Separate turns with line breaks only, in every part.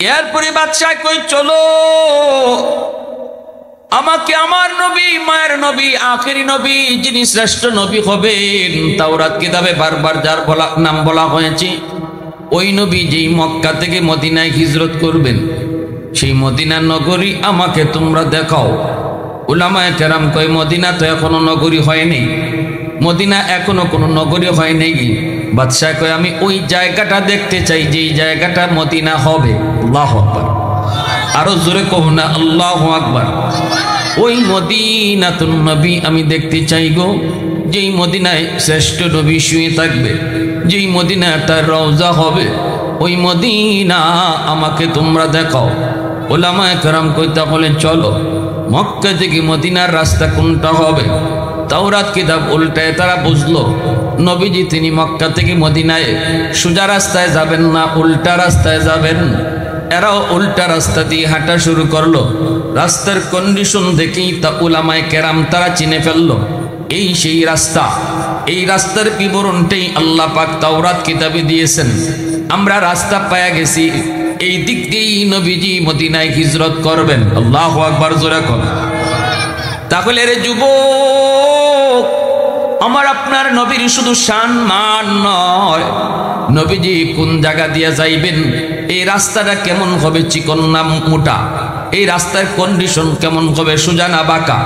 এরপরে বাদশাহ কই চলো আমাকে আমার নবী মায়ের নবী আখেরি নবী যিনি শ্রেষ্ঠ নবী হবেন তাওরাত কিতাবে বারবার যার নাম বলা হয়েছে ওই নবী যেই মক্কা থেকে মদিনায় হিজরত করবেন সেই মদিনার নগরী আমাকে তোমরা দেখাও। উলামায়ে কেরাম কয় মদিনা তো এখনো নগরী হয়নি, মদিনা এখনো কোনো নগরী হয় নাই। বাদশাহ কয় আমি ওই জায়গাটা দেখতে চাই যেই জায়গাটা মদিনা হবে। আল্লাহু আকবার, আরো জোরে কহ না আল্লাহু আকবার। ওই মদিনাতুন নবী আমি দেখতে চাই গো, যেই মদিনায় শ্রেষ্ঠ নবী শুয়ে থাকবে, যেই মদিনা তার রওজা হবে, ওই মদিনা আমাকে তোমরা দেখাও। উলামায়ে কেরাম কই তাহলে চলো মক্কা থেকে মদিনার রাস্তা কোনটা হবে। তাওরাত কিতাব উল্টায় তারা বুঝলো নবীজি তিনি মক্কা থেকে মদিনায় সোজা রাস্তায় যাবেন না, উল্টা রাস্তায় যাবেন। এরাও উল্টা রাস্তা দিয়ে হাঁটা শুরু করলো। রাস্তার কন্ডিশন দেখেই তা উলামায়ে কেরাম তারা চিনে ফেললো এই সেই রাস্তা। এই রাস্তার বিবরণটাই আল্লাহ পাক তাওরাত কিতাবে দিয়েছেন। আমরা রাস্তা পায়া গেছি, এই দিক দিয়েই নবীজি মদিনায় হিজরত করবেন। আল্লাহু আকবার, জোরে কর। তাহলে রে যুবক, আমার আপনার নবীর শুধু শান মান নয়, নবীজি কোন জায়গা দিয়ে যাইবেন, এই রাস্তাটা কেমন হবে, চিকন না মোটা, এই রাস্তার কন্ডিশন কেমন হবে, সোজা না বাঁকা,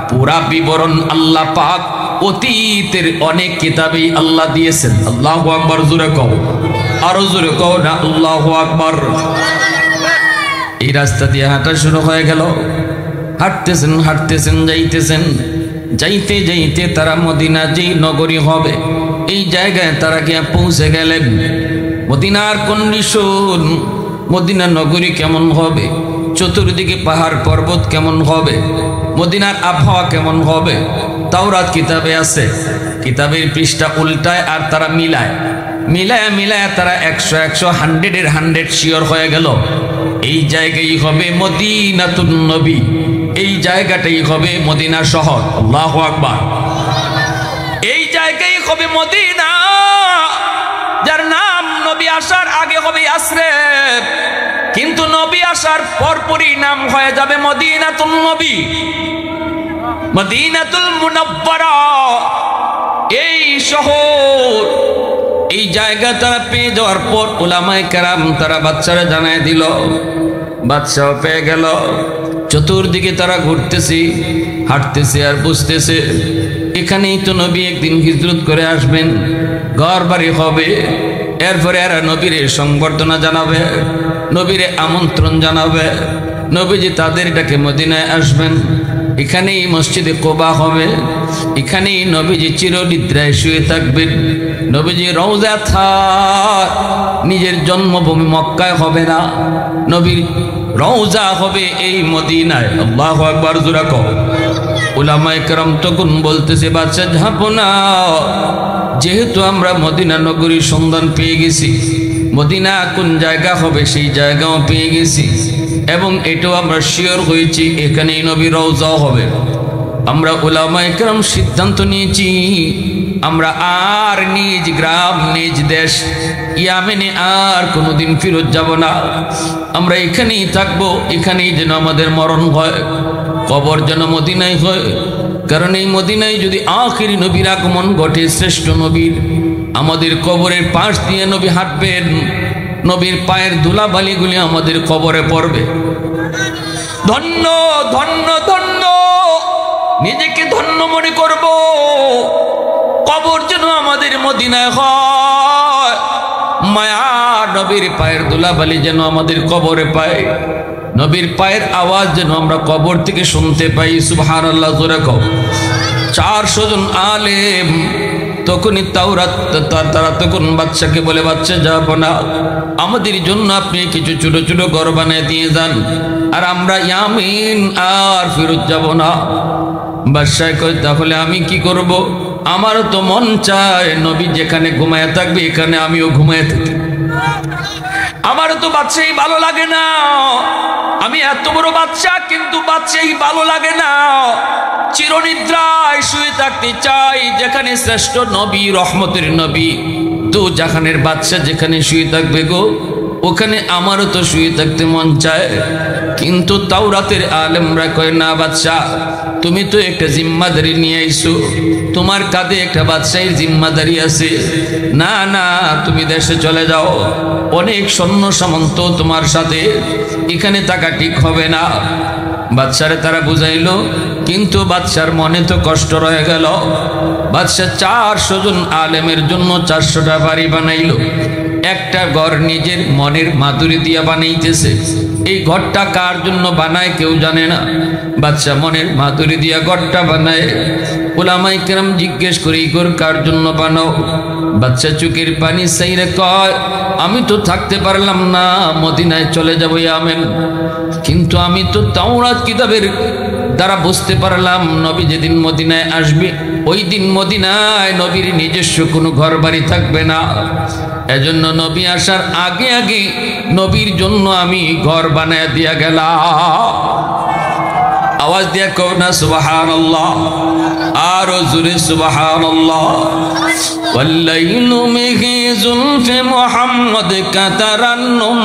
পুরা বিবরণ আল্লাহ পাক অতীতের অনেক কিতাবেই আল্লাহ দিয়েছেন। আল্লাহু আকবার, জোরে কও, আরো জোরে কও না আল্লাহু আকবার। এই রাস্তা দিয়ে হাঁটা শুরু হয়ে গেল। হাঁটতেছেন হাঁটতেছেন যাইতেছেন, যাইতে যাইতে তারা মদিনা যেই নগরী হবে এই জায়গায় তারা গিয়ে পৌঁছে গেলেন। মদিনার কন্ডিশন, মদিনা নগরী কেমন হবে, চতুর্দিকে পাহাড় পর্বত কেমন হবে, মদিনার আবহাওয়া কেমন হবে, তাওরাত কিতাবে আছে। কিতাবের পৃষ্ঠা উল্টায় আর তারা মিলায় মিলায় মিলায় তারা 100 100 শিওর হয়ে গেল এই জায়গায় হবে মদিনাতুন নবী, এই জায়গাটাই হবে মদিনা শহর। আল্লাহু আকবার। এই জায়গায় হবে মদিনা, যার নাম নবী আসার আগে হবে ইয়াসরিব, কিন্তু নবী আসার পরপরই নাম হয়ে যাবে মদিনাতুন নবী, মদিনাতুল মুনাওয়ারা। এই শহর, এই জায়গা তারা পেয়ে যাওয়ার পর উলামায়ে কেরাম তারা বাদশারে জানায় দিল। বাদশাহ পেয়ে গেল। চতুর্দিকে তারা ঘুরতেছে, হাঁটতেছে আর বুঝতেছে এখানেই তো নবী একদিন হিজরত করে আসবেন, ঘর বাড়ি হবে। এরপরে এরা নবীরে সংবর্ধনা জানাবে, নবীরে আমন্ত্রণ জানাবে, নবীজি তাদের ডাকে মদিনায় আসবেন। এখানেই মসজিদে কোবা হবে, এখানেই নবীজি চিরনিদ্রায় শুয়ে থাকবেন। নবীজি রওজা থাক, নিজের জন্মভূমি মক্কায় হবে না, নবীর রওজা হবে এই মদিনায়। আল্লাহু আকবার, জোরে কও। উলামায়ে কেরাম তখন বলতেছে বাদশা ঝাঁপো না, যেহেতু আমরা মদিনা নগরীর সন্ধান পেয়ে গেছি, মদিনা কোন জায়গা হবে সেই জায়গাও পেয়ে গেছি, এবং এটাও আমরা শিওর হয়েছি এখানেই নবীর রওজা হবে। আমরা উলামায়ে কেরাম সিদ্ধান্ত নিয়েছি আমরা আর নিজ গ্রাম নিজ দেশ ইয়ামেনে আর কোনোদিন ফিরত যাব না, আমরা এখানেই থাকবো, এখানেই যেন আমাদের মরণ হয়, কবর যেন মদিনায় হয়। কারণ এই মদিনায় যদি আখিরি নবীর আগমন ঘটে, শ্রেষ্ঠ নবীর, আমাদের কবরের পাশ দিয়ে নবী হাঁটবেন, নবীর পায়ের ধুলাবালিগুলি আমাদের কবরে পড়বে। ধন্য ধন্য ধন্য, নিজেকে ধন্য মনে করব, কবর যেন আমাদের মদিনায় হয়, মায়া নবীর পায়ের ধুলাবালি যেন আমাদের কবরে পায়, নবীর পায়ের আওয়াজ যেন আমরা কবর থেকে শুনতে পাই। সুবহানাল্লাহ, জোরে কও। 400 জন আলেম তখনই তাওরাত তারা তখন বাদশাকে বলে বাদশা যাব না, আমাদের জন্য আপনি কিছু ছোট ছোট ঘর বানিয়ে দিয়ে যান, আর আমরা ইয়ামিন আর ফিরত যাব না। বাদশা কয় তাহলে আমি কি করব, আমারও তো মন চায় নবী যেখানে ঘুমায় থাকবে এখানে আমিও ঘুমায় থাকি, আমারও তো বাদশাহী ভালো লাগে না, আমি এত বড় বাদশা কিন্তু বাদশাহী ভালো লাগে না, চিরনিদ্রায় শুয়ে থাকতে চাই যেখানে শ্রেষ্ঠ নবী রহমতের নবী দু জাহানের বাদশা যেখানে শুয়ে থাকবে গো, ওখানে আমারও তো শুয়ে থাকতে মন চায়, কিন্তু তাওরাতের আলেমরা কয় না বাদশাহ, তুমি তো একটা জিম্মাদারি নিয়ে আইছো, তোমার কাঁধে একটা বাদশাহীর জিম্মাদারি আছে। না না, তুমি দেশে চলে যাও, অনেক সৈন্য সামন্ত তোমার সাথে, এখানে থাকা ঠিক হবে না। বাদশারে তারা বুঝাইলো, কিন্তু বাদশার মনে তো কষ্ট রয়ে গেল। বাদশাহ 400 জন আলেমের জন্য 400টা বাড়ি বানাইলো। একটা ঘর নিজের মনের মাধুরী দিয়া বানাইতেছে। এই ঘরটা কার জন্য বানায় কেউ জানে না। বাদশাহ মনের মাধুরী দিয়া ঘরটা বানায়। উলামায়ে কেরাম জিজ্ঞেস করে, এই ঘর কার জন্য বানাও? বাদশাহ চোখের পানি চাইরে কয়, আমি তো থাকতে পারলাম না, মদিনায় চলে যাবো আমেন, কিন্তু আমি তো তাওরাত কিতাবের দ্বারা বুঝতে পারলাম নবী যেদিন মদিনায় আসবে ওই দিন মদিনায় নবীর নিজস্ব কোনো ঘর বাড়ি থাকবে না। এজন্য নবী আসার আগে আগে নবীর জন্য আমি ঘর বানায় দিয়া গেলাম। আওয়াজ দিয়া কও না সুবহানাল্লাহ, আরো জোরে সুবহানাল্লাহ। ওয়াল্লাইলু মিহি যুলফি মুহাম্মদ কাতারান্নুম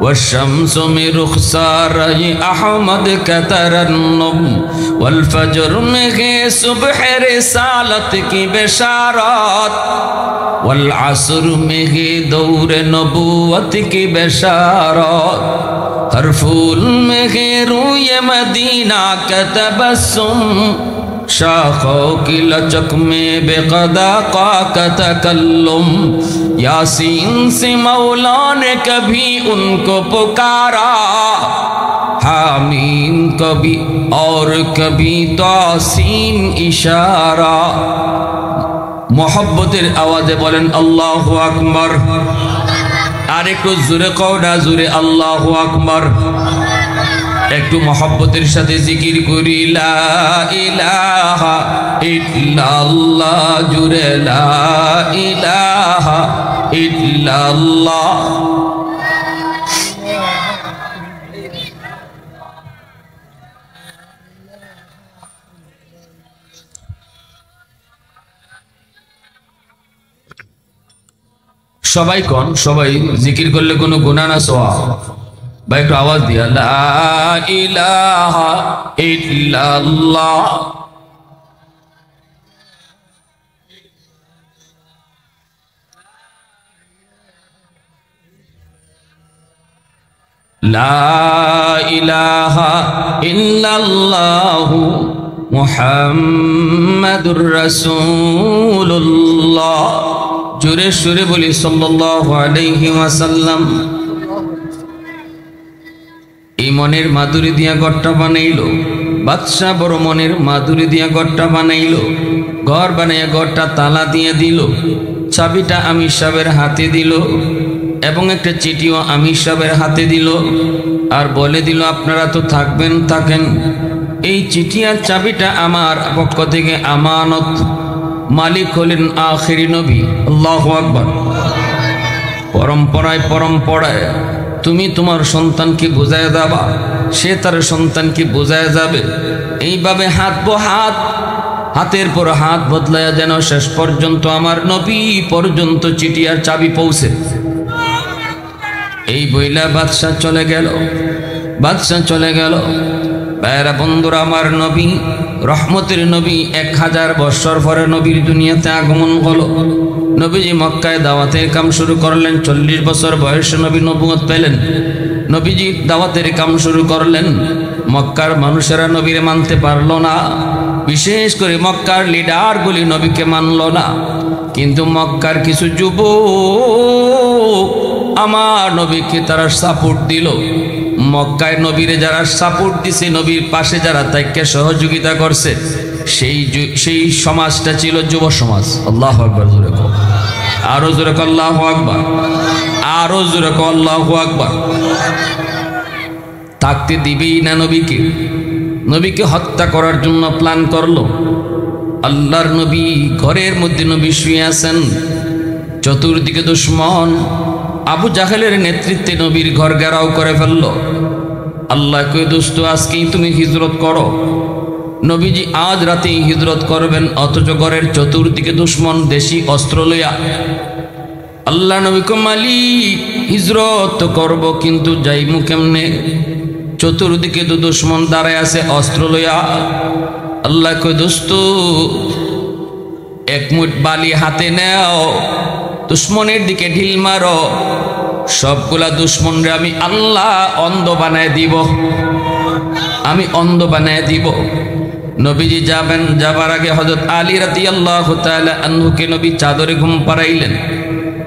والشمس من رخسار أحمد كترنم والفجر में सुबह रिसालत की बशारत والعصر में दौर नबूवत की बशारत हर फूल में रूय मदीना का तबस्सुम शाखों की लचक में बेक़दा का तकल्लुम यासीन से मौला ने कभी उनको पुकारा हामीन कभी और कभी तासीन इशारा। मोहब्बतेर आवाज़े बोलें अल्लाहु अकबर। আর একটু জোরে কও না, জোরে আল্লাহু আকবার। একটু মহব্বতের সাথে জিকির করি, লা ইলাহা ইল্লাল্লাহ, জুরে লা ইলাহা ইল্লাল্লাহ। সবাই কোন, সবাই জিকির করলে কোনো গুনাহ না সওয়াব? ভাই একটু আওয়াজ দিয়া, লা ইলাহা ইল্লাল্লাহ। লা ইলাহা ইল্লাল্লাহু মুহাম্মাদুর রাসূলুল্লাহ। জোরে সুরে বলি সাল্লাল্লাহু আলাইহি ওয়াসাল্লাম। এই মনের মাধুরী দিয়া ঘরটা বানাইলো বাদশাহ, বড় মনের মাধুরী দিয়া ঘরটা বানাইলো। ঘর বানাইয়া ঘরটা তালা দিয়ে দিল, চাবিটা আমির সাহেবের হাতে দিল এবং একটা চিঠিও আমির সাহেবের হাতে দিল, আর বলে দিল আপনারা তো থাকবেন, থাকেন, এই চিঠি আর চাবিটা আমার পক্ষ থেকে আমানত। মালিক হলেন আখিরি নবী। আল্লাহু আকবার। পরম্পরায় পরম্পরায় তুমি তোমার সন্তানকে বুঝায় যাবা, সে তার সন্তানকে বুঝায় যাবে। এইভাবে হাতের পর হাত বদলায়া যেন শেষ পর্যন্ত আমার নবী পর্যন্ত চিঠি আর চাবি পৌঁছে। এই বইলা বাদশাহ চলে গেল, বাদশাহ চলে গেল। ভাইরা বন্ধুরা, আমার নবী রহমতের নবী 1000 বছর পরে নবীর দুনিয়াতে আগমন হলো। নবীজি মক্কায় দাওয়াতের কাম শুরু করলেন। 40 বছর বয়সে নবী নবুয়ত পেলেন। নবীজি দাওয়াতের কাম শুরু করলেন। মক্কার মানুষেরা নবীরে মানতে পারলো না, বিশেষ করে মক্কার লিডারগুলি নবীকে মানল না। কিন্তু মক্কার কিছু যুবক আমার নবীকে তারা সাপোর্ট দিল। মক্কায় নবীরে যারা সাপোর্ট দিছে, নবীর পাশে যারা তাকে সহযোগিতা করছে, সেই সমাজটা ছিল যুব সমাজ। আল্লাহু আকবার। জোরে কও, আরো জোরে কও আল্লাহু আকবার, আরো জোরে কও আল্লাহু আকবার। থাকতে দিবেই না নবীকে, নবীকে হত্যা করার জন্য প্ল্যান করলো। আল্লাহর নবী ঘরের মধ্যে নবী শুয়ে আছেন, চতুর্দিকে দুশমন। আবু জাহেলের নেতৃত্বে নবীর ঘর ঘেরাও করে ফেললো। আল্লাহ কই, দোস্ত আজকেই তুমি হিজরত করো। নবীজি আজ রাতেই হিজরত করবেন, অথচ ঘরের চতুর্দিকে দুশমন দেশি অস্ত্র লইয়া। আল্লাহ নবী কো, মালিক হিজরত করব, কিন্তু যাইমু কেমনে? চতুর্দিকে তো দুশ্মন দাঁড়ায় আছে অস্ত্র লইয়া। আল্লাহ কই, দোস্ত এক মুঠ বালি হাতে নেও, দুশ্মনের দিকে ঢিল মারো, সবগুলা দুশ্মনরে আমি আল্লাহ অন্ধ বানায় দিব, আমি অন্ধ বানায় দিব। নবীজি যাবার আগে হযরত আলী রাদিয়াল্লাহু তাআলা আনহুকে নবী চাদরে ঘুম পাড়াইলেন।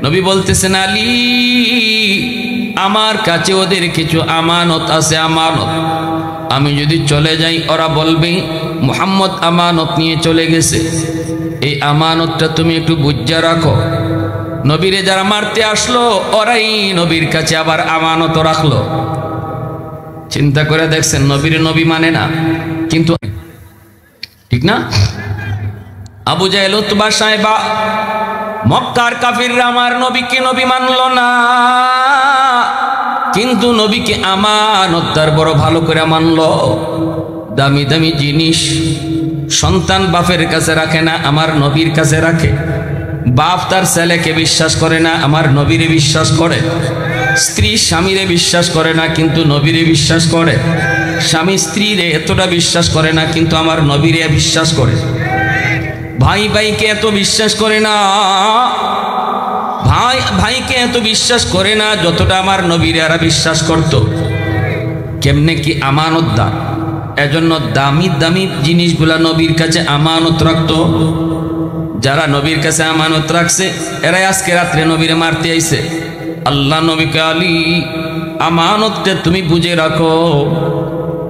নবী বলতেছেন, আলী, আমার কাছে ওদের কিছু আমানত আছে, আমানত। আমি যদি চলে যাই ওরা বলবে মুহাম্মদ আমানত নিয়ে চলে গেছে, এই আমানতটা তুমি একটু বুঝা রাখো। নবীরে যারা মারতে আসলো ওরাই নবীর কাছে আবার আমানত রাখলো। চিন্তা করে দেখছেন, নবীরে নবী মানে না, কিন্তু ঠিক না? আবু জাহেল, উতবা, সাইবা, মক্কার কাফিররা আমার নবীকে নবী মানল না, কিন্তু নবীকে আমানত তার বড় ভালো করে মানল। দামি দামি জিনিস সন্তান বাপের কাছে রাখে না, আমার নবীর কাছে রাখে। বাপ তার ছেলেকে বিশ্বাস করে না, আমার নবীরে বিশ্বাস করে। স্ত্রী স্বামীরে বিশ্বাস করে না, কিন্তু নবীরে বিশ্বাস করে। স্বামী স্ত্রীরে এতটা বিশ্বাস করে না, কিন্তু আমার নবীরে বিশ্বাস করে। ভাই ভাইকে এত বিশ্বাস করে না, ভাই ভাইকে এত বিশ্বাস করে না যতটা আমার নবীরে এরা বিশ্বাস করত। কেমনে কি আমানতদার। এজন্য দামি দামি জিনিসগুলা নবীর কাছে আমানত রাখত। যারা নবীর কাছে আমানত রাখছে এরাই আজকে রাত্রে নবীরে মারতে আইছে। আল্লাহ নবীকে, আলী, আমানতটা তুমি বুঝে রাখো,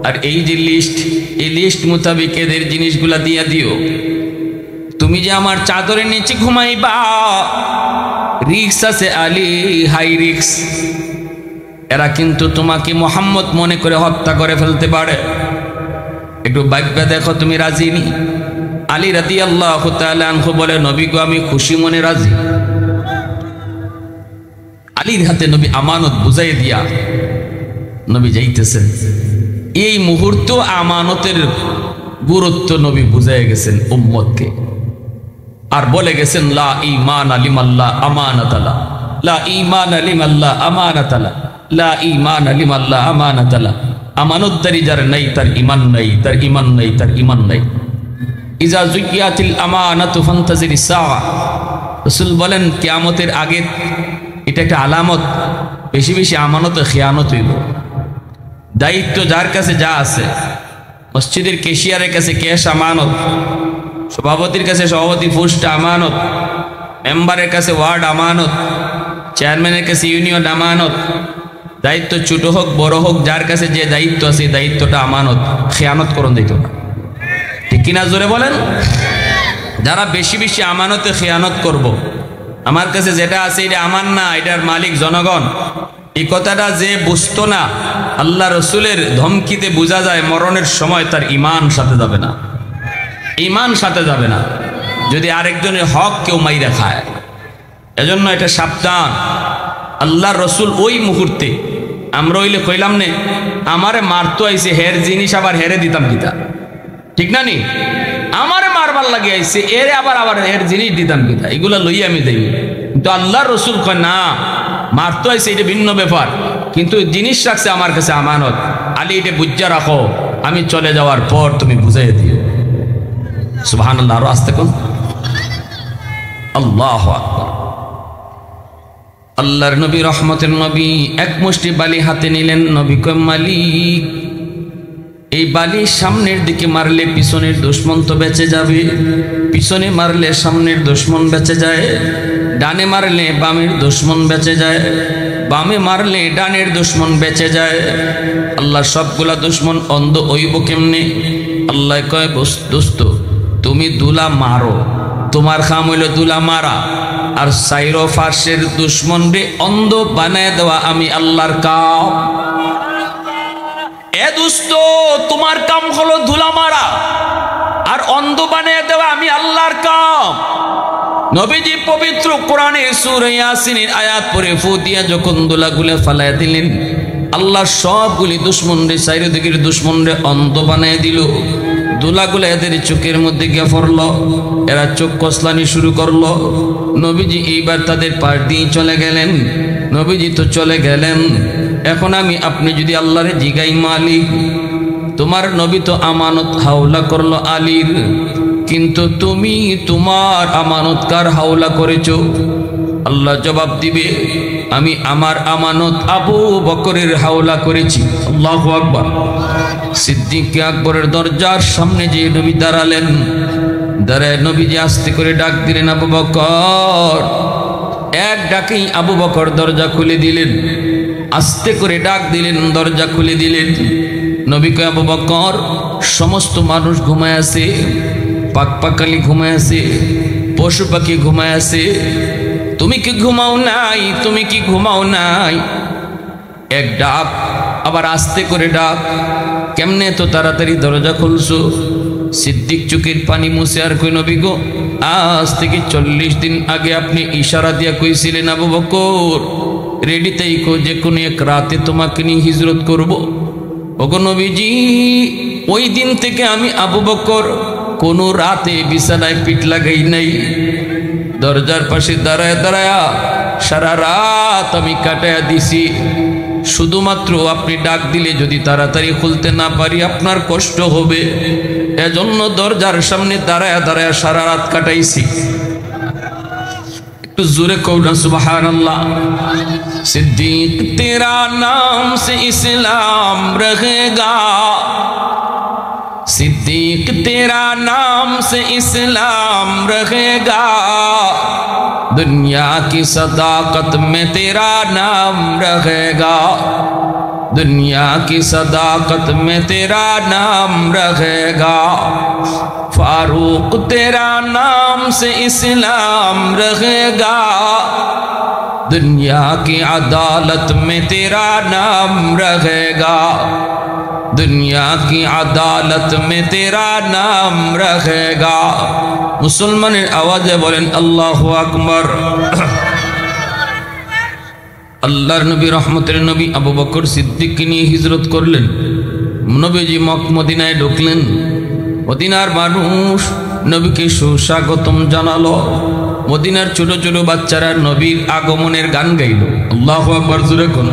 আর এই যে লিস্ট, এই লিস্ট মোতাবেক এদের জিনিসগুলা দিয়া দিও। তুমি যে আমার চাদরের নিচে ঘুমাইবা, রিক্স আছে আলী, হাই রিক্স। এরা কিন্তু তোমাকে মুহাম্মদ মনে করে হত্যা করে ফেলতে পারে। একটু ভাববে দেখো, তুমি রাজি নি? আলী রাদিয়াল্লাহু তাআলা আনহু বলে, নবী গো, আমি খুশি মনে রাজি। আলীর হাতে নবী আমানত বুঝাই দিয়া নবী যাইতেছেন। এই মুহূর্ত আমানতের গুরুত্ব নবী বুঝাই গেছেন উম্মতকে, আর বলে গেছেন, লা ঈমান লিমাল্লাহ আমানাতালা, লা ঈমান লিমাল্লাহ আমানাতালা, লা ঈমান লিমাল্লাহ আমানাতালা। আমানতদারি যার নাই তার ঈমান নাই, তার ঈমান নাই, তার ঈমান নাই। ইজা যুকিয়াতিল আমানাতু ফান্তাজিরিস সাআ। রাসূল বলেন, কিয়ামতের আগে এটা একটা আলামত, বেশি বেশি আমানত খেয়ানত হইব। দায়িত্ব যার কাছে যা আছে, মসজিদের কেশিয়ারের কাছে ক্যাশ আমানত, সভাপতির কাছে সভাপতি পোস্ট আমানত, মেম্বারের কাছে ওয়ার্ড আমানত, চেয়ারম্যানের কাছে ইউনিয়ন আমানত। দায়িত্ব ছোট হোক বড় হোক, যার কাছে যে দায়িত্ব আছে দায়িত্বটা আমানত, খেয়ানত করুন দিত না। ঠিক কিনা জোরে বলেন? যারা বেশি বেশি আমানতে খেয়ানত করব, আমার কাছে যেটা আছে এটা আমার না, এটার মালিক জনগণ, এই কথাটা যে বুঝতো না, আল্লাহ রসুলের ধমকিতে বোঝা যায় মরণের সময় তার ঈমান সাথে যাবে না, ঈমান সাথে যাবে না যদি আরেকজনের হক কেউ মাইরা খায়। এজন্য এটা সাবধান। আল্লাহ রসুল ওই মুহূর্তে, আমরা হইলে কইলাম নে আমারে মারতো আইছে, হের জিনিস আবার হেরে দিতাম কিতা, ঠিক না নি? আমারে মারবার লাগে আইছে, এরে আবার আবার এর জিনিস দিতাম কিতা, এগুলা লই আমি দেই। কিন্তু আল্লাহ রসুল কয় না, মারতো আইছে এটা ভিন্ন ব্যাপার, কিন্তু জিনিস রাখছে আমার কাছে আমানত। আলী, এটা বুঝা রাখো, আমি চলে যাওয়ার পর তুমি বুঝাই দিও। সুবহানাল্লাহ। আরো আস্তে কোন, আল্লাহু আকবার। আল্লাহর নবী, রহমতের নবী, এক মুষ্টি বালি হাতে নিলেন। নবী কয়, মালিক, এই বালি সামনের দিকে মারলে পিছনের দুশ্মন তো বেঁচে যাবে, পিছনে মারলে সামনের দুশ্মন বেঁচে যায়, ডানে মারলে বামের দুশ্মন বেঁচে যায়, বামে মারলে ডানের দুশ্মন বেঁচে যায়। আল্লাহ সবগুলা দুশ্মন অন্ধ হইব কেমনে? আল্লাহ কয়, দোস্ত, তুমি দুলা মারো, তোমার কাম হইল দুলা মারা, আর সাইরো ফার্সের দুশ্মন রে অন্ধ বানায় দেওয়া আমি আল্লাহর কাম। এ দোস্ত, তোমার কাম হলো ধুলা মারা আর অন্ধ বানিয়ে দেওয়া আমি আল্লাহর কাম। নবীজি পবিত্র কোরআনে সূরা ইয়াসিনের আয়াত পড়ে ফু দিয়া যখন দোলাগুলো ফালায় দিলেন, আল্লাহ সবগুলি দুশ্মন রে, চারিদিকের দুশ্মন রে অন্ধ বানিয়ে দিল। দুলাগুলো এদের চোখের মধ্যে গিয়ে পড়ল, এরা চোখ কসলানি শুরু করলো। নবীজি এইবার তাদের পাশ দিয়ে চলে গেলেন। নবীজি তো চলে গেলেন, এখন আমি আপনি যদি আল্লাহরে জিগাই মালিক, তোমার নবী তো আমানত হাওলা করলো আলীর, কিন্তু তুমি তোমার আমানত কার হাওলা করেছো? আল্লাহ জবাব দিবে, আমি আমার আমানত আবু বকরের হাওলা করেছি। আল্লাহু আকবার। সিদ্দিক আকবরের দরজার সামনে যে নবী দাঁড়ালেন, দাঁড়ায় নবীজি আস্তে করে ডাক দিলেন, আবু বকর। এক ডাকেই আবু বকর দরজা খুলে দিলেন, আস্তে করে ডাক দিলেন, দরজা খুলে দিলেন। নবী কয়, আবু বকর, সমস্ত মানুষ ঘুমায় আছে, পাকপাকালি ঘুমায় আছে, পশু পাখি ঘুমায় আছে, তুমি কি ঘুমাও নাই? তুমি কি ঘুমাও নাই? এক ডাক, আবার আস্তে করে ডাক, কেমনে তো তাড়াতাড়ি দরজা খুলছো? সিদ্দিক চোখের পানি মুছে আর কই, নবী গো, আজ থেকে 40 দিন আগে আপনি ইশারা দিয়া কইছিলেন আবু বকর রেডিতেই কো, যে কোনো এক রাতে তোমাকে নিয়ে হিজরত করব। ওগো নবীজি, ওই দিন থেকে আমি আবু বকর কোনো রাতে বিছানায় পিঠ লাগাই নাই। দরজার পাশে দাঁড়ায় দাঁড়ায় সারা রাত আমি কাটায়া দিছি। শুধুমাত্র আপনি ডাক দিলে যদি তাড়াতাড়ি খুলতে না পারি আপনার কষ্ট হবে, এজন্য দরজার সামনে দাঁড়ায় দাঁড়ায় সারা রাত কাটাইছি। একটু জোরে কও না সুবহানাল্লাহ। সিদ্দিক তেরা নাম সে ইসলাম রহেগা, सिद्दीक तेरा नाम से इस्लाम रहेगा, दुनिया की सदाकत में तेरा नाम रहेगा, दुनिया की सदाकत में तेरा नाम रहेगा, फारूक तेरा नाम से इस्लाम रहेगा, दुनिया की अदालत में तेरा नाम रहेगा, दुनिया की अदालत में तेरा नाम रहेगा। मुसलमाনের আওয়াজে বলেন আল্লাহু আকবার। আল্লাহর নবী রহমতের নবী আবু বকর সিদ্দিককে নিয়ে হিজরত করলেন। নবীজি মদিনায় ঢুকলেন। মদিনার মানুষ নবীকে সুস্বাগতম জানালো। মদিনার ছোট ছোট বাচ্চারা নবীর আগমনের গান গাইল। আল্লাহু আকবার জোরে কোন।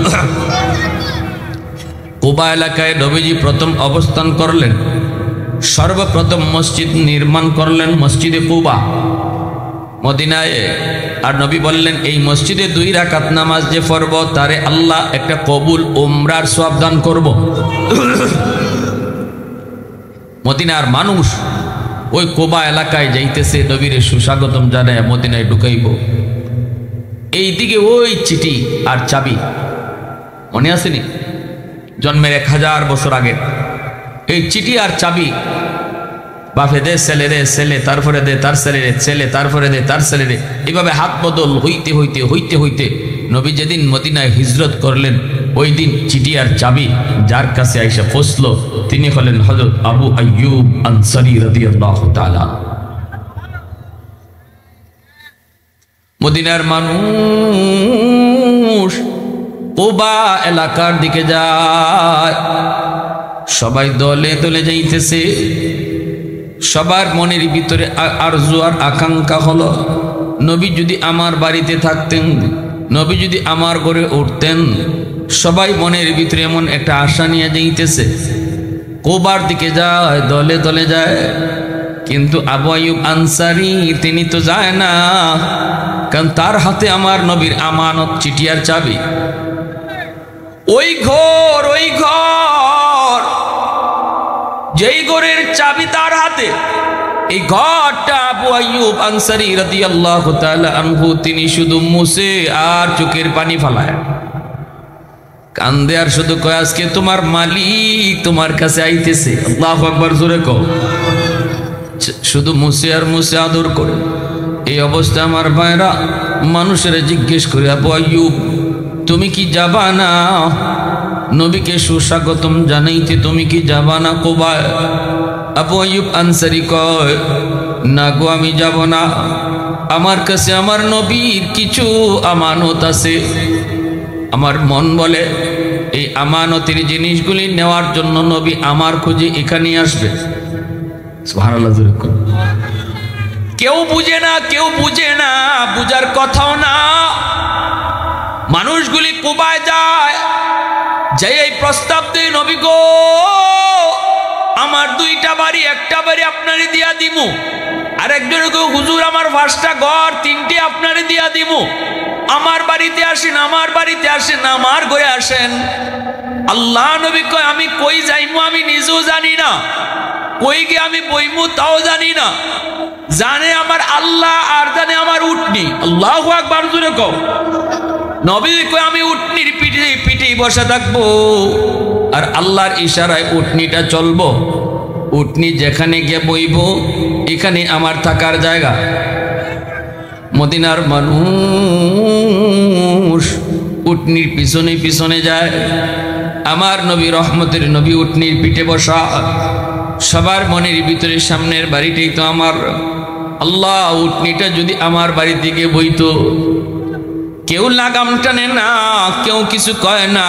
কুবা এলাকায় নবীজি প্রথম অবস্থান করলেন। সর্বপ্রথম মসজিদ নির্মাণ করলেন মসজিদে কুবা মদিনায়। আর নবী বললেন, এই মসজিদে 2 রাকাত নামাজ যে পড়ব তারে আল্লাহ একটা কবুল উমরার সওয়াব দান করব। মদিনার মানুষ ওই কুবা এলাকায় যাইতেছে, নবীরে সুস্বাগতম জানায় মদিনায় ঢুকাইব। এইদিকে ওই চিঠি আর চাবি, মনে আসেনি? জন্মের 1000 বছর আগে এই চিঠি আর চাবি, বাপে দে ছেলে রে ছেলে, তারপরে দে তার ছেলে রে ছেলে, তারপরে দে তার ছেলে রে, এইভাবে হাত বদল হইতে হইতে হইতে হইতে নবী যেদিন মদিনায় হিজরত করলেন, ওই দিন চিঠি আর চাবি যার কাছে আইসা পৌঁছলো তিনি হলেন হযরত আবু আইয়ুব আনসারী রাদিয়াল্লাহু তাআলা। মদিনার মানুষ কুবা এলাকার দিকে যায়, সবাই দলে দলে যাইতেছে। সবার মনের ভিতরে আরজু আর আকাঙ্ক্ষা হলো, নবী যদি আমার বাড়িতে থাকতেন, নবী যদি আমার ঘরে উঠতেন। সবাই মনের ভিতরে এমন একটা আশা নিয়ে যাইতেছে। কুবার দিকে যায়, দলে দলে যায়, কিন্তু আবু আইয়ুব আনসারী তিনি তো যায় না, কারণ তার হাতে আমার নবীর আমানত চিঠি আর চাবি। ওই ঘর যেই ঘরের চাবি তার হাতে, এই ঘরটা আবু আইয়ুব আনসারী রাদিয়াল্লাহু তাআলা আনহু তিনি শুধু মুছে আর চোখের পানি ফালায়, কান্দে আর শুধু কয়, আজকে তোমার মালিক তোমার কাছে আইতেছে। আল্লাহু আকবার জোরে কও। শুধু মুছে আর মুছে আদর করে। এই অবস্থা আমার ভাইরা মানুষেরা জিজ্ঞেস করে, আবু আইয়ুব তুমি কি যাবা না নবীকে সুস্বাগতম জানাইতে? তুমি কি যাবা না কুবায়? আবু আইয়ুব আনসারী কয়, না গো আমি যাব না, আমার কাছে আমার নবীর কিছু আমানত আছে। আমার মন বলে এই আমানতের জিনিসগুলি নেওয়ার জন্য নবী আমার খোঁজে এখানে আসবে। সুবহানাল্লাহ। কেউ বুঝে না, কেউ বুঝে না, বুঝার কথাও না। মানুষগুলি কুবায় যায়, যে এই প্রস্তাব দেয়, নবী গো আমার 2টা বাড়ি, একটা বাড়ি আপনারে দিয়া দিমু। আর একজনে কই হুজুর আমার 5টা ঘর, 3টে আপনারে দিয়া দিমু। আমার বাড়িতে আসেন, আমার বাড়িতে আসেন, আমার ঘরে আসেন। আল্লাহ নবী কয় আমি কই যাইমু আমি নিজেও জানি না, কই গিয়ে আমি বইমু তাও জানি না। জানে আমার আল্লাহ আর জানে আমার উটনি। আল্লাহু আকবার জোরে কও। নবী কয় আমি উটনির পিঠে পিঠে বসে থাকবো, আর আল্লাহর ইশারায় উটনিটা চলবো। উটনি যেখানে গিয়ে বইব এখানে আমার থাকার জায়গা। মদিনার মানুষ উটনির পিছনে পিছনে যায়। আমার নবী রহমতের নবী উটনির পিঠে বসা। সবার মনের ভিতরে সামনের বাড়িটাই তো আমার। আল্লাহ উটনিটা যদি আমার বাড়ি থেকে বইতো। কেউ লাগাম টানে না, কেউ কিছু কয় না,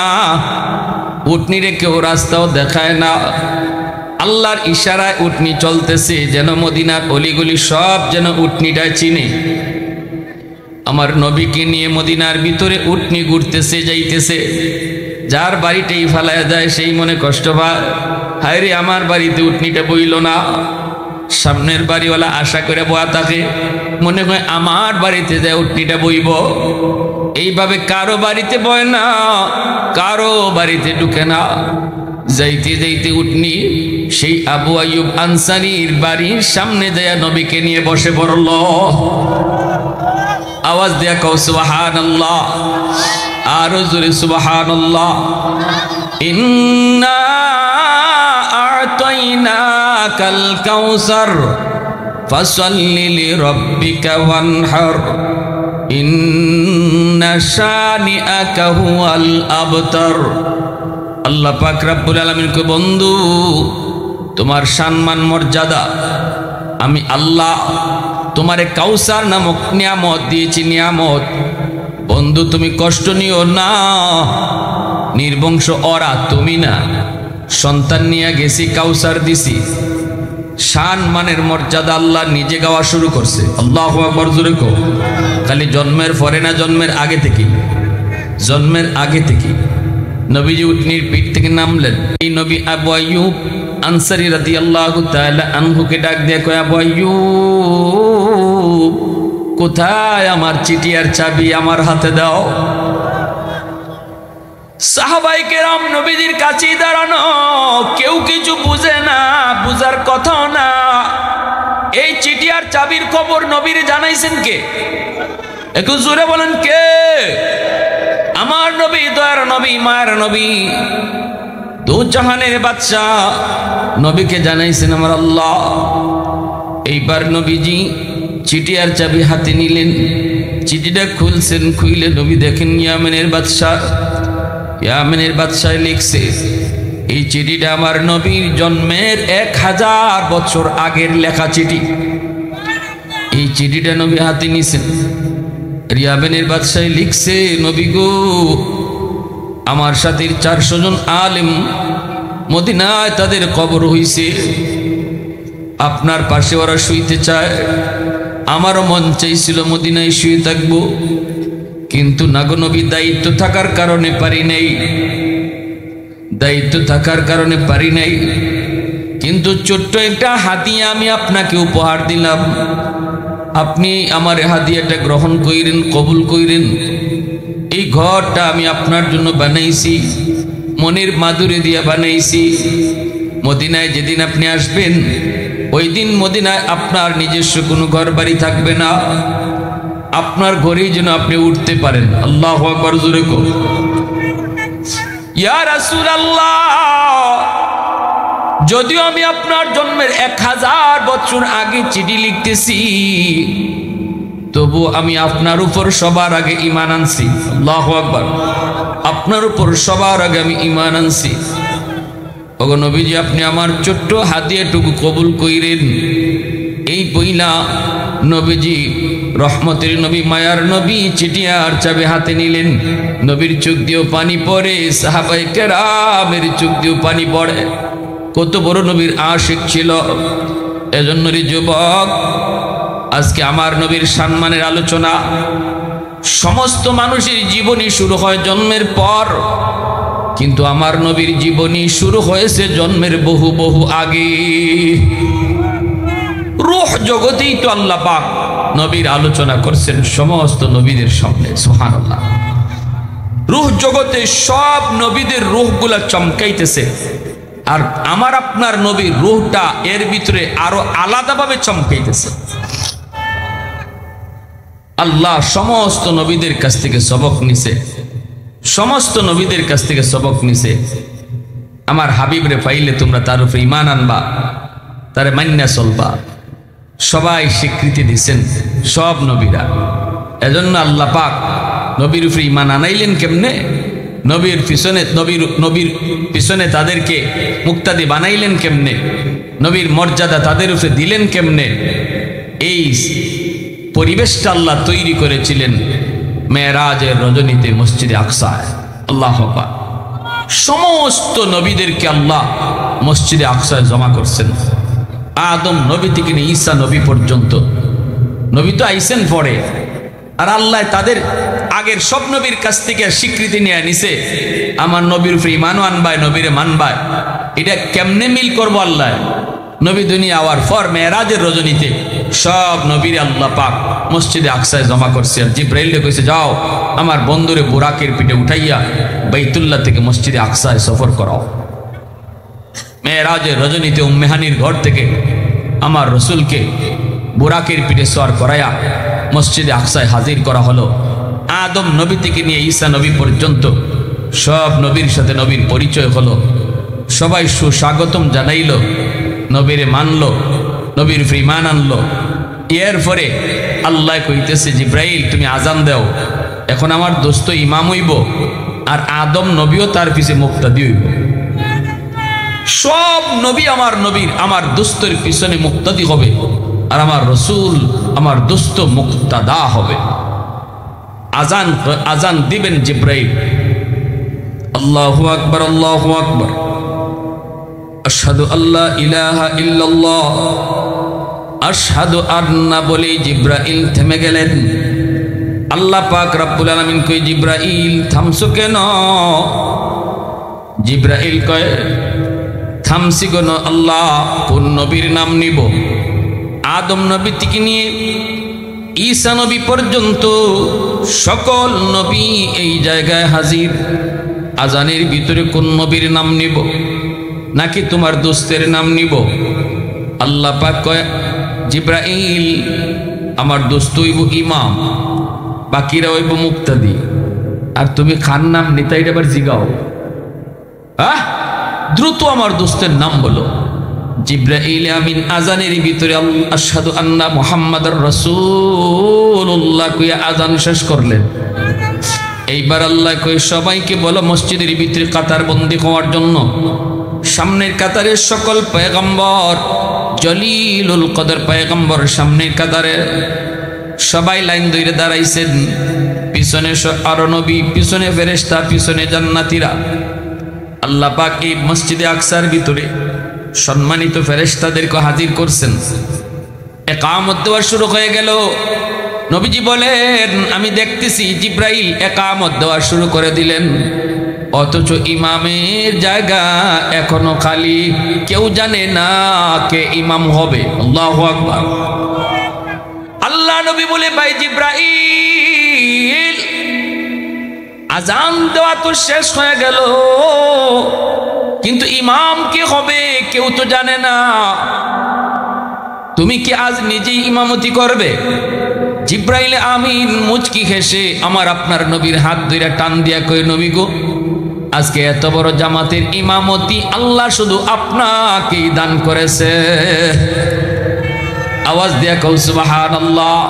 উটনিরে কেউ রাস্তাও দেখায় না। আল্লাহর ইশারায় উটনি চলতেছে, যেন মদিনার অলিগলি সব যেন উটনিটা চিনে। আমার নবীকে নিয়ে মদিনার ভিতরে উটনি ঘুরতেছে, যাইতেছে। যার বাড়িতেই ফালায় যায় সেই মনে কষ্ট পায়, হায় রে আমার বাড়িতে উটনিটা বইল না। সামনের বাড়িওয়ালা আশা করে বয়া থাকে, মনে হয় আমার বাড়িতে যায় উটনিটা বইব। এইভাবে কারো বাড়িতে বয় না, কারো বাড়িতে ঢুকে না। যাইতে যাইতে উটনি সেই আবু আইয়ুব আনসারীর বাড়ির সামনে যায় নবীকে নিয়ে বসে পড়ল। আওয়াজ দেয়া কও সুবহানাল্লাহ, আরো জোরে সুবহানাল্লাহ। ইন্না আ'তাইনাকাল কাউসার ফাসাল্লি লিরাব্বিকা ওয়ানহার ইন্না শানিআকা হুয়াল আবতার। আল্লাহ পাক রব্বুল আলামিন কয় বন্ধু তোমার সম্মান মর্যাদা আমি আল্লাহ তোমারে কাউসার নামক নিয়ামত দিয়েছি। নিয়ামত বন্ধু তুমি কষ্ট নিও না। নির্বংশ ওরা, তুমি না। সন্তান নিয়ে গেছি, কাউসার দিছি। শান মানের মর্যাদা আল্লাহ নিজে গাওয়া শুরু করছে। আল্লাহু আকবার জোরে কও। খালি জন্মের পরে না, জন্মের আগে থেকে। জন্মের আগে থেকে নবীজি উটনির পিঠ থেকে নামলেন। এই নবী আবু আইয়ুব আনসারী রাদিয়াল্লাহু তাআলা আনহুকে ডাক দিয়ে কয়, আবু আইয়ুব কোথায় আমার চিঠি আর চাবি, আমার হাতে দাও। সাহাবায়ে কেরাম নবীজির কাছে দাঁড়ানো, কেউ কিছু বুঝে না, বুঝার কথাও না। এই চিঠি আর চাবির খবর নবীরে জানাইছেন কে? একটু জোরে বলেন কে? আমার নবী, দয়ার নবী, মায়ের নবী, দু জাহানের বাদশা নবীকে জানাইছেন আমার আল্লাহ। এইবার নবীজি চিঠি আর চাবি হাতে নিলেন। চিঠিটা খুলছেন, খুইলে নবী দেখেন ইয়ামেনের বাদশা। ইয়ামেনের বাদশায় লিখছে, এই চিঠিটা আমার নবীর জন্মের 1000 বছর আগের লেখা চিঠি। এই চিঠিটা নবী হাতে নিছেন। ইয়ামেনের বাদশায় লিখছে, নবী গো আমার সাথে 400 জন আলেম মদিনায় তাদের কবর হইছে, আপনার পাশে ওরা শুইতে চায়। আমারও মন চাইছিল মদিনায় শুয়ে থাকবো, কিন্তু নাগো নবী দায়িত্ব থাকার কারণে পারি নাই, দায়িত্ব থাকার কারণে পারি নাই। কিন্তু ছোট্ট একটা হাদিয়া আমি আপনাকে উপহার দিলাম, আপনি আমার হাদিয়াটা গ্রহণ কইরেন, কবুল কইরেন। এই ঘরটা আমি আপনার জন্য বানাইছি, মনের মাধুরী দিয়া বানাইছি। মদিনায় যেদিন আপনি আসবেন ওই দিন মদিনায় আপনার নিজস্ব কোনো ঘর বাড়ি থাকবে না, আপনার ঘরেই যেন আপনি উঠতে পারেন। আল্লাহু আকবার জোরে কও। ইয়া রাসূলুল্লাহ, যদিও আমি আপনার জন্মের 1000 বছর আগে চিঠি লিখতেছি, তবু আমি আপনার উপর সবার আগে ঈমান আনছি। আল্লাহু আকবার। আপনার উপর সবার আগে আমি ঈমান আনছি। ওগো নবীজি, আপনি আমার ছোট্ট হাদিয়াটুকু কবুল কইরেন। এই বইলা নবীজি রহমতের নবী, মায়ার নবী চিঠি আর চাবি হাতে নিলেন। নবীর চোখ দিয়েও পানি পড়ে, সাহাবায়ে কেরামের চোখ দিয়েও পানি পড়ে। কত বড় নবীর আশিক ছিল। এজন্য রে যুবক, আজকে আমার নবীর সম্মানের আলোচনা। সমস্ত মানুষের জীবনী শুরু হয় জন্মের পর, কিন্তু আমার নবীর জীবনী শুরু হয়েছে জন্মের বহু বহু আগে। রূহ জগতেই তো আল্লাহ পাক নবীর আলোচনা করছেন সমস্ত নবীদের সামনে। সুবহানাল্লাহ। রূহ জগতে সব নবীদের রূহগুলা চমকাইতেছে, আর আমার আপনার নবীর রূহটা এর ভিতরে আরো আলাদাভাবে চমকাইতেছে। আল্লাহ সমস্ত নবীদের কাছ থেকে সবক নিছে, সমস্ত নবীদের কাছ থেকে সবক নিছে। আমার হাবিব রে পাইলে তোমরা তার উপরে ঈমান আনবা, তারে মান্না চলবা। সবাই স্বীকৃতি দিচ্ছেন সব নবীরা। এজন্য আল্লাহ পাক নবীর উপরে ঈমান আনাইলেন কেমনে, নবীর পিছনে তাদেরকে মুক্তাদি বানাইলেন কেমনে, নবীর মর্যাদা তাদের উপরে দিলেন কেমনে, এই পরিবেশটা আল্লাহ তৈরি করেছিলেন মেরাজের রজনীতে মসজিদে আকসায়। আল্লাহ পাক সমস্ত নবীদেরকে আল্লাহ মসজিদে আকসায় জমা করছেন। আদম নবী থেকে নিয়ে ঈসা নবী পর্যন্ত। নবী তো আইসেন পরে, আর আল্লাহ তাদের আগের সব নবীর কাছ থেকে স্বীকৃতি নিয়ে নিছে, আমার নবীর উপরে ঈমান আনবায়, নবীরে মানবায়। এটা কেমনে মিল করবো আল্লাহ? নবী দুনিয়া আওয়ার পর মেরাজের রজনীতে সব নবীর আল্লাহ পাক মসজিদে আকসায় জমা করছে। আর জিব্রাইল কইছে, যাও আমার বন্ধুরে বুরাকের পিঠে উঠাইয়া বাইতুল্লাহ থেকে মসজিদে আকসায় সফর করাও। মেরাজের রজনীতে উম্মেহানির ঘর থেকে আমার রসুলকে বুরাকের পিঠে সওয়ার করায়া মসজিদে আকসায় হাজির করা হলো। আদম নবী থেকে নিয়ে ঈসা নবী পর্যন্ত সব নবীর সাথে নবীর পরিচয় হলো। সবাই সুস্বাগতম জানাইল, নবীরে মানলো, নবীর উপরে ঈমান আনলো। এরপরে আল্লাহ কইতেছে, জিব্রাইল তুমি আজান দাও, এখন আমার দোস্ত ইমাম হইব, আর আদম নবীও তার পিছে মুক্তাদি হইব। সব নবী আমার নবীর আমার দোস্তের পিছনে মুক্তাদি হবে, আর আমার রসুল আমার দোস্ত মুক্তাদা হবে। আজান দিবেন জিব্রাইল। আল্লাহু আকবার, আল্লাহু আকবার, আশহাদু আল্লা ইলাহা ইল্লাল্লাহ, আশহাদু আন্না বলে জিব্রাইল থেমে গেলেন। আল্লাহ পাক রব্বুল আলামিন কই, জিব্রাইল থামছো কেন? জিব্রাইল কয়, থামছি কেন আল্লাহ, কোন নবীর নাম নিব? আদম নবী থেকে নিয়ে ঈসা নবী পর্যন্ত সকল নবী এই জায়গায় হাজির। আজানের ভিতরে কোন নবীর নাম নিব, নাকি তোমার দোস্তের নাম নিব? আল্লাহ পাক কয়, জিব্রাইল আমার দোস্ত হইব ইমাম, বাকিরা হইব মুক্তাদি, আর তুমি খান নাম নিতে এবার জিগাও। দ্রুত আমার দোস্তের নাম বলো। জিব্রাইল আমিন আজানের ভিতরে আশহাদু আন্না মুহাম্মাদুর রাসূলুল্লাহ কইয়া আজান শেষ করলেন। এইবার আল্লাহ কই, সবাইকে বলো মসজিদের ভিতরে কাতার বন্দী হওয়ার জন্য। সামনের কাতারে সকল পয়গম্বর, জলিলুল কদর পয়গম্বর সামনের কাতারে সবাই লাইন ধরে দাঁড়াইছেন। পিছনে আরো নবী, পিছনে ফেরেশতা, পিছনে জান্নাতীরা। আল্লাহ পাক এই মসজিদে আকসার ভিতরে সম্মানিত ফেরেশতাদেরকে হাজির করছেন। ইকামত দেওয়া শুরু হয়ে গেল। নবীজি বলেন, আমি দেখতেছি জিব্রাইল ইকামত দেওয়া শুরু করে দিলেন, অথচ ইমামের জায়গা এখনো খালি, কেউ জানে না কে ইমাম হবে। আল্লাহু আকবার। আল্লাহ নবী বলে, ভাই জিব্রাইল আজান দেওয়া তো শেষ হয়ে গেল, কিন্তু ইমাম কে হবে কেউ তো জানে না, তুমি কি আজ নিজেই ইমামতি করবে? জিব্রাইল আমিন মুচকি হেসে আমার আপনার নবীর হাত ধরে টান দিয়া কই, নবী গো, আজকে এত বড় জামাতের ইমামতি আল্লাহ শুধু আপনাকেই দান করেছে। आवाज दिया कहो सुभान अल्लाह।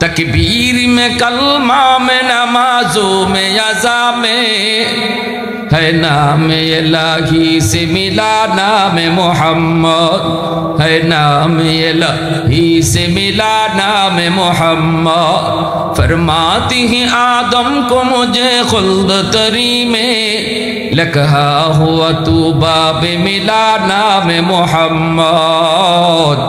तकबीर में कलमा में नमाजों में अज़ा में है नाम इलाही से मिला नाम मोहम्मद, है नाम इलाही से मिला नाम मोहम्मद। फरमाती हैं आदम को मुझे खुल्द तरी में लकहा हुआ तू बाब मिला नाम मोहम्मद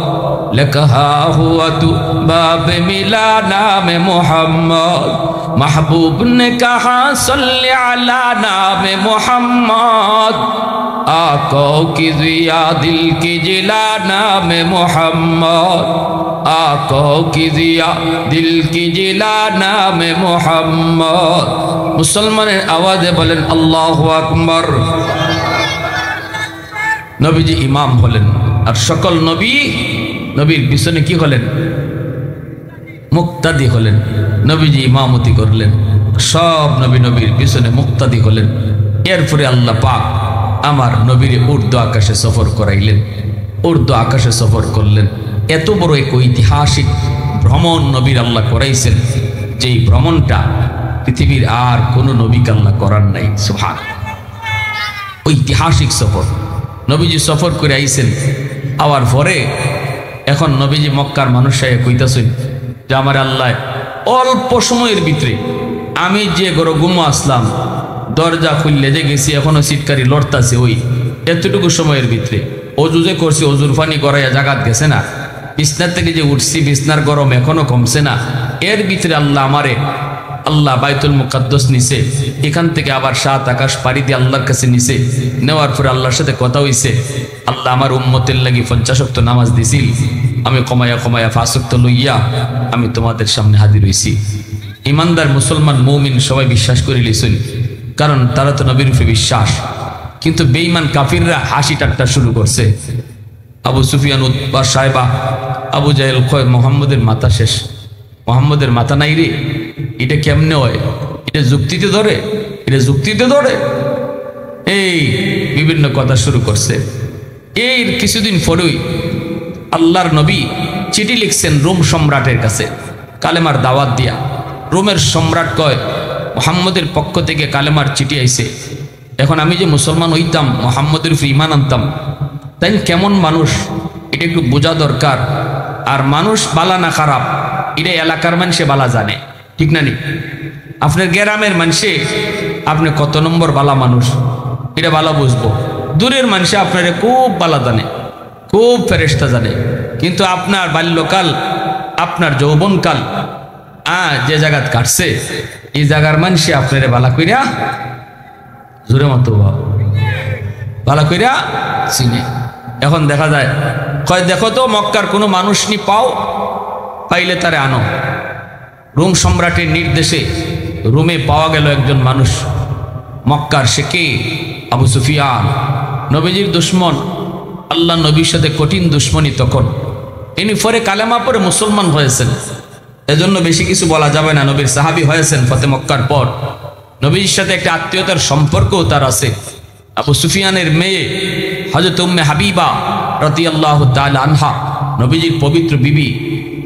लकहा हुआ तू बाब मिला नाम मोहम्मद महबूब ने कहा सल्ले अला नाम मोहम्मद आका की जिया दिल की जिला नाम मोहम्मद आका की जिया दिल की जिला नाम मोहम्मद मुसलमाনের আওয়াজে বলেন আল্লাহু আকবার নবীজি ইমাম হলেন আর সকল নবীর পিছনে কি হলেন মুক্তাদি হলেন নবীজি ইমামতি করলেন সব নবীর পিছনে মুক্তাদি হলেন এরপরে আল্লাহ পাক আমার নবীর উর্দু আকাশে সফর করাইলেন উর্দু আকাশে সফর করলেন এত বড় এক ঐতিহাসিক ভ্রমণ নবীর আল্লাহ করাইছেন যেই ভ্রমণটা পৃথিবীর আর কোন নবীকে আল্লাহ করার নাই সুবহান ঐতিহাসিক সফর নবীজি সফর করে আইছেন আওয়ার পরে এখন নবীজি মক্কার মানুষরা কইতাছেন যে আমার আল্লাহ অল্প সময়ের ভিতরে আমি যে গরো গুমো আসলাম দরজা খুললে যে গেছি এখনো সিটকারি লড়তাছে ওই এতটুকু সময়ের ভিতরে অজু যে করছি অজুর পানি গড়াইয়া জাগাত গেছে না বিছনার থেকে যে উঠছি বিছনার গরম এখনো কমছে না এর ভিতরে আল্লাহ আমারে আল্লাহ বাইতুল মুকাদ্দাস নিছে এখান থেকে আবার সাত আকাশ পাড়ি দিয়ে আল্লাহর কাছে নিছে নেওয়ার পরে আল্লাহর সাথে কথা হইছে আল্লাহ আমার উম্মতের লাগি 50 ওয়াক্ত নামাজ দিছিল আমি কমায়া 5 ওয়াক্ত লইয়া আমি তোমাদের সামনে হাজির হইছি ইমানদার মুসলমান মুমিন সবাই বিশ্বাস করে লিছেন কারণ তারা তো নবীর উপরে বিশ্বাস কিন্তু বেঈমান কাফিররা হাসি ঠাট্টা শুরু করছে আবু সুফিয়ান উতবা সাহেবা আবু জাহেল কয় মুহাম্মদের মাথা শেষ মুহাম্মদের মাথা নাই রে এটা কেমনে হয় এটা যুক্তিতে ধরে এই বিভিন্ন কথা শুরু করছে এর কিছুদিন পরেই আল্লাহর নবী চিঠি লিখছেন রোম সম্রাটের কাছে কালেমার দাওয়াত দিয়া রোমের সম্রাট কয় মুহাম্মদের পক্ষ থেকে কালেমার চিঠি আইছে এখন আমি যে মুসলমান হইতাম মুহাম্মদের উপর ঈমান আনতাম তাই কেমন মানুষ এটা একটু বোঝা দরকার আর মানুষ বালা না খারাপ এটা এলাকার মানুষে বালা জানে ঠিক না নি আপনার গ্রামের মানুষে আপনি কত নম্বর বালা মানুষ এটা বালা বুঝবো দূরের মানুষে আপনারে খুব বালা জানে খুব ফেরেশতা জানে কিন্তু আপনার বাল্যকাল আপনার যৌবনকাল যে জায়গাত কাটছে এই জায়গার মানুষে আপনারে বালা কইরা জোরে মতো বালা কইরা চিনে এখন দেখা যায় কয় দেখো তো মক্কার কোনো মানুষ নি পাইলে তারে আনো রোম সম্রাটের নির্দেশে রোমে পাওয়া গেল একজন মানুষ মক্কার সে কে আবু সুফিয়ান নবীজির দুশমন আল্লাহ নবীর সাথে কঠিন দুশমনী তখন ইনি পরে কালেমা পরে মুসলমান হয়েছেন এজন্য বেশি কিছু বলা যাবে না নবীর সাহাবী হয়েছেন ফতে মক্কার পর নবীর সাথে একটা আত্মীয়তার সম্পর্কও তার আছে আবু সুফিয়ানের মেয়ে হযরত উম্মে হাবিবা রাদিয়াল্লাহু তাআলা আনহা নবীজির পবিত্র বিবি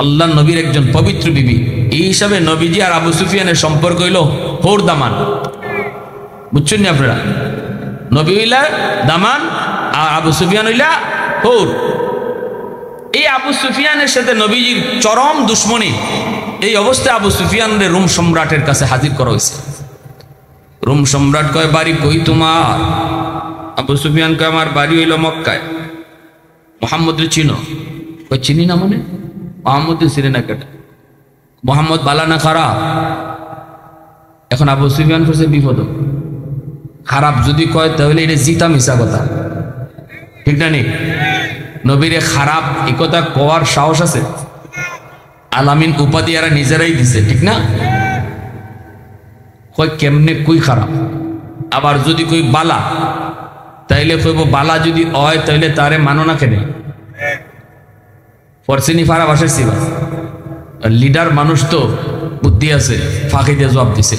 আল্লাহ নবীর একজন পবিত্র বিবি এই হিসাবে নবীজি আর আবু সুফিয়ানের সম্পর্ক হইল হোর দামান বুঝছেন না আপনারা নবী হইলা দামান আর আবু সুফিয়ান হইলা হোর এই আবু সুফিয়ানের সাথে নবীজির চরম দুশমনী এই অবস্থায় আবু সুফিয়ানের রোম সম্রাটের কাছে হাজির করা হয়েছে রোম সম্রাট কয় বাড়ি কই তোমার আবু সুফিয়ান কয় আমার বাড়ি হইল মক্কায় মুহাম্মদের চিনো কয় চিনি না মানে মুহাম্মদের চিনি না কেটে মুহাম্মদ বালা না খারাপ এখন আবু সুফিয়ান করছে বিপদ খারাপ যদি কয় তাহলে এটা জিতা মিশা কথা ঠিক না নি নবীরে খারাপ এই কথা কোয়ার সাহস আছে আলামিন উপাধি এরা নিজেরাই দিছে ঠিক না কয় কেমনে কই খারাপ আবার যদি কই বালা তাইলে কইব বালা যদি হয় তাইলে তারে মানো না কেনে ফরসিনি ফারা বাসের সিবা লিডার মানুষ তো বুদ্ধি আছে ফাঁকি দিয়ে জবাব দিছে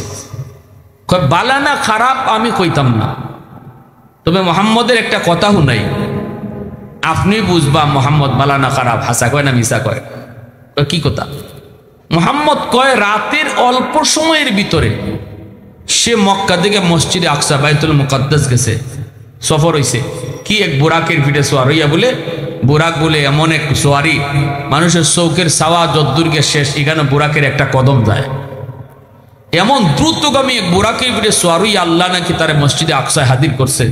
কয় বালা না খারাপ আমি কইতাম না তবে মুহাম্মদের একটা কথা শুনাই আপনি বুঝবা মুহাম্মদ বালা না খারাপ হাসা কয় না মিশা কয় কি কথা মুহাম্মদ কয় রাতের অল্প সময়ের ভিতরে সে মক্কা থেকে মসজিদে আকসা বাইতুল মুকাদ্দাস গেছে সফর হইছে কি এক বুরাকের পিঠে সোয়ার হইয়া বলে বুরাক বলে এমন এক সোয়ারি মানুষের চৌকের সাওয়া যদ্দুরকে শেষ এখানে বুরাকের একটা কদম যায় এমন দ্রুতগামী এক বুরাকের ভিতরে সোয়ারুই আল্লাহ নাকি তার মসজিদে আকসায় হাজির করছে।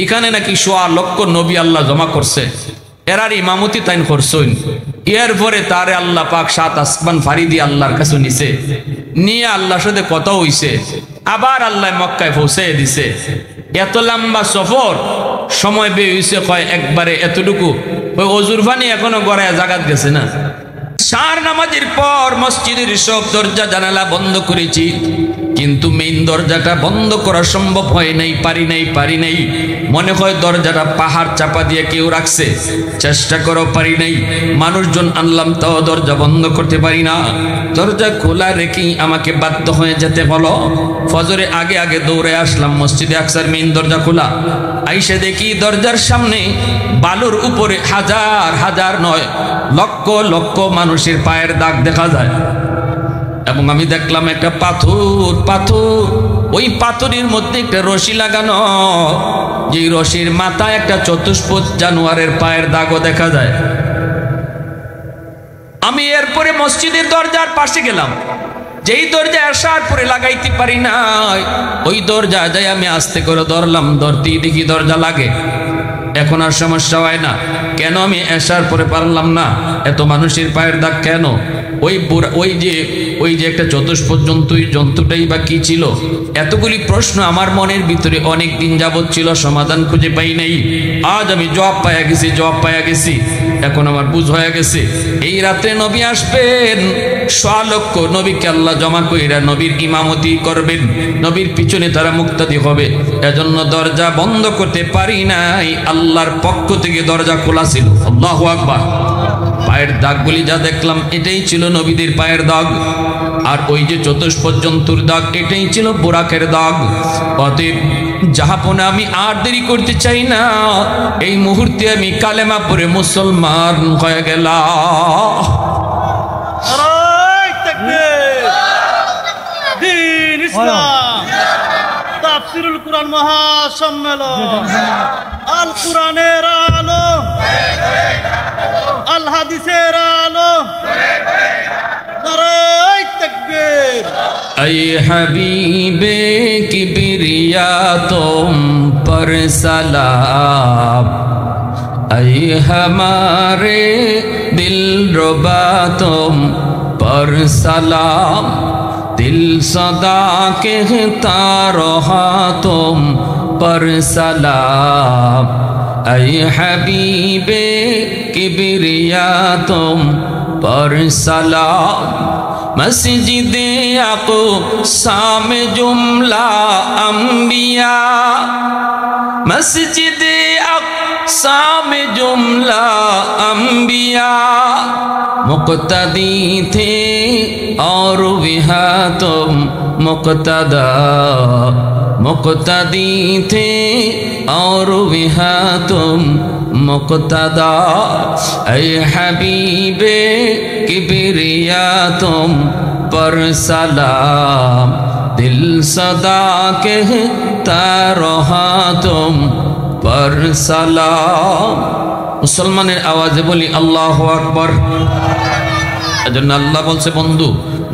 এখানে নাকি 1.25 লক্ষ নবী আল্লাহ জমা করছে, এরার ইমামতি তাইন করছেন। এর পরে তারে আল্লাহ পাক 7 আসমান ফাড়ি দিয়ে আল্লাহর কাছে নিছে, নিয়ে আল্লাহর সাথে কথা হইছে, আবার আল্লাহ মক্কায় পৌঁছে দিছে। এত লম্বা সফর সময় বের হইছে কয় একবারে এতটুকু, ওই অজুর পানি এখনো গড়ায় জাগাত গেছে না। সার নামাজের পর মসজিদের সব দরজা জানালা বন্ধ করেছি, কিন্তু মেইন দরজাটা বন্ধ করা সম্ভব হয় নাই, পারি নাই। মনে হয় দরজাটা পাহাড় চাপা দিয়ে কেউ রাখছে, চেষ্টা করো পারি নাই। মানুষজন আনলাম তাও দরজা বন্ধ করতে পারি না। দরজা খোলা রেখেই আমাকে বাধ্য হয়ে যেতে হলো। ফজরে আগে আগে দৌড়ে আসলাম মসজিদে আকসার মেইন দরজা খোলা। আইসে দেখি দরজার সামনে বালুর উপরে হাজার হাজার নয় লক্ষ লক্ষ মানুষের পায়ের দাগ দেখা যায়। এবং আমি দেখলাম একটা পাথর, ওই পাথরের মধ্যে একটা রশি লাগানো, যে রশির মাথায় একটা চতুষ্পদ জানোয়ারের পায়ের দাগও দেখা যায়। আমি এরপরে মসজিদের দরজার পাশে গেলাম, যেই দরজা আসার পরে লাগাইতে পারি না, ওই দরজা যাই আমি আস্তে করে ধরলাম, ধরতেই দেখি দরজা লাগে। এখন আর সমস্যা হয় না। কেন আমি আসার পরে পারলাম না? এত মানুষের পায়ের দাগ কেন? ওই যে একটা চতুষ্পদ জন্তুটাই বা কি ছিল? এতগুলি প্রশ্ন আমার মনের ভিতরে অনেক দিন যাবৎ ছিল, সমাধান খুঁজে পাই নাই। আজ আমি জবাব পাইয়া গেছি। এখন আমার বুঝ হয়ে গেছে এই রাত্রে নবী আসবেন, 1.25 লক্ষ নবীকে আল্লাহ জমা কইরা নবীর ইমামতি করবেন, নবীর পিছনে তারা মুক্তাদি হবে। এজন্য দরজা বন্ধ করতে পারি নাই, আল্লাহর পক্ষ থেকে দরজা খোলা ছিল। আল্লাহু আকবার। পায়ের দাগগুলি যা দেখলাম এটাই ছিল নবীদের পায়ের দাগ, আর ওই যে চতুষ্পদ জন্তুর দাগ এটাই ছিল বুরাকের দাগ। অতএব জাহাপনা আমি আর দেরি করতে চাই না, এই মুহূর্তে আমি কালেমা পড়ে মুসলমান হয়ে গেলাম।
তাফসীরুল কুরআন মহাসম্মেলন, আল কুরআনের আলো, আল হাদিসের আলো, নারায়ে তাকবীর।
ऐ हबीबे किबरिया तुम पर सलाम, ऐ हमारे दिल रुबा तुम पर सलाम, दिल सदा कहता रहा तुम पर सलाम, ऐ हबीबे किबरिया तुम पर सलाम। मस्जिदे अक़सा में जुमला अंबिया, मस्जिदे अक़सा में जुमला अंबिया, मुक़्तदी थे और विहा तुम मुक़्तदा, मुक़्तदी थे और विहा तुम मुक़्तदा, ऐ हबीबे किबरिया तुम पर सलाम, दिल सदा कहता रहा तुम पर सलाम। मुसलमाনের आवाज़े बोली अल्लाहु अकबर। এজন্য আল্লাহ বলছে বন্ধু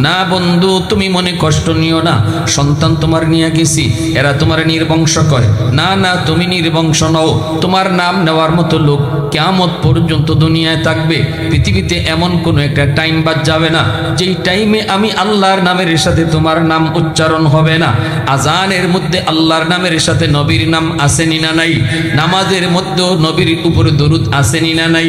না, বন্ধু তুমি মনে কষ্ট নিও না, সন্তান তোমার নিয়ে গেছি, এরা তোমার নির্বংশ করে না। না, তুমি নির্বংশ নও, তোমার নাম নেওয়ার মতো লোক কিয়ামত পর্যন্ত দুনিয়ায় থাকবে। পৃথিবীতে এমন কোনো একটা টাইম বাদ যাবে না যেই টাইমে আমি আল্লাহর নামের সাথে তোমার নাম উচ্চারণ হবে না। আজানের মধ্যে আল্লাহর নামের সাথে নবীর নাম আসেনি না নাই? নামাজের মধ্যেও নবীর উপরে দরুদ আসেনি না নাই?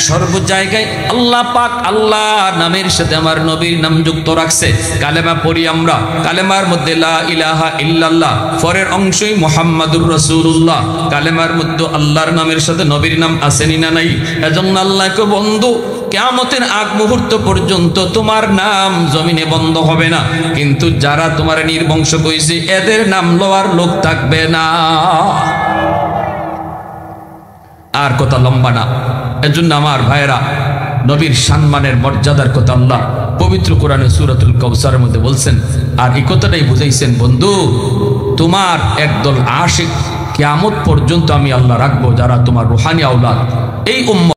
সর্ব জায়গায় আল্লাহ পাক আল্লাহ নামের সাথে আমার নবীর নাম যুক্ত রাখছে। কালেমা পড়ি আমরা, কালেমার মধ্যে লা ইলাহা ইল্লাল্লাহ, পরের অংশই মুহাম্মাদুর রাসূলুল্লাহ। কালেমার মধ্যে আল্লাহর নামের সাথে নবীর নাম আসেনি না নাই? এজন্য আল্লাহকে বন্ধু কিয়ামতের আগ মুহূর্ত পর্যন্ত তোমার নাম জমিনে বন্ধ হবে না, কিন্তু যারা তোমার নির্বংশ কইছে এদের নাম লওয়ার লোক থাকবে না। আর কথা লম্বা না, এজন্য আমার ভাইরা নবীর সম্মানের মর্যাদার কথা আল্লাহ পবিত্র কোরআনে সূরাতুল কাউসারের মধ্যে বলছেন। আর এই কথাটাই বুঝাইছেন বন্ধু, তোমার একদল আশিক কিয়ামত পর্যন্ত আমি আল্লাহ রাখবো, যারা তোমার রুহানি আওলাদ। এই উম্মত